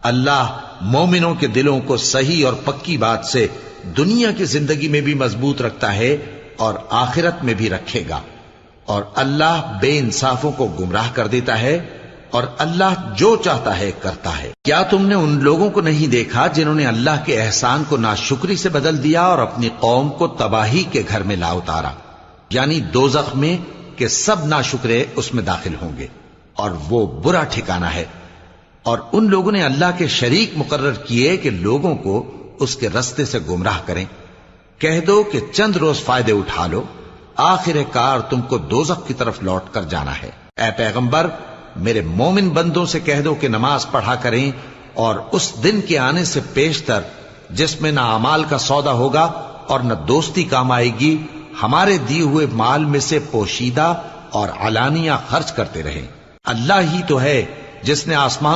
अल्लाह मोमिनों के दिलों को सही और पक्की बात से दुनिया की जिंदगी में भी मजबूत रखता है और आखिरत में भी रखेगा। और अल्लाह बेइंसाफों को गुमराह कर देता है और अल्लाह जो चाहता है करता है। क्या तुमने उन लोगों को नहीं देखा जिन्होंने अल्लाह के एहसान को नाशुक्री से बदल दिया और अपनी कौम को तबाही के घर में ला उतारा, यानी दोज़ख में कि सब नाशुक्रे उसमें दाखिल होंगे और वो बुरा ठिकाना है। और उन लोगों ने अल्लाह के शरीक मुकर्रर किए कि लोगों को उसके रास्ते से गुमराह करें। कह दो कि चंद रोज फायदे उठा लो, आखिरकार तुमको दोज़ख की तरफ लौट कर जाना है। ऐ पैगंबर, मेरे मोमिन बंदों से कह दो कि नमाज पढ़ा करें और उस दिन के आने से पेशतर जिसमें ना अमाल का सौदा होगा और न दोस्ती काम आएगी, हमारे दिए हुए माल में से पोशीदा और अलानिया खर्च करते रहें। अल्लाह ही तो है जिसने आसमानों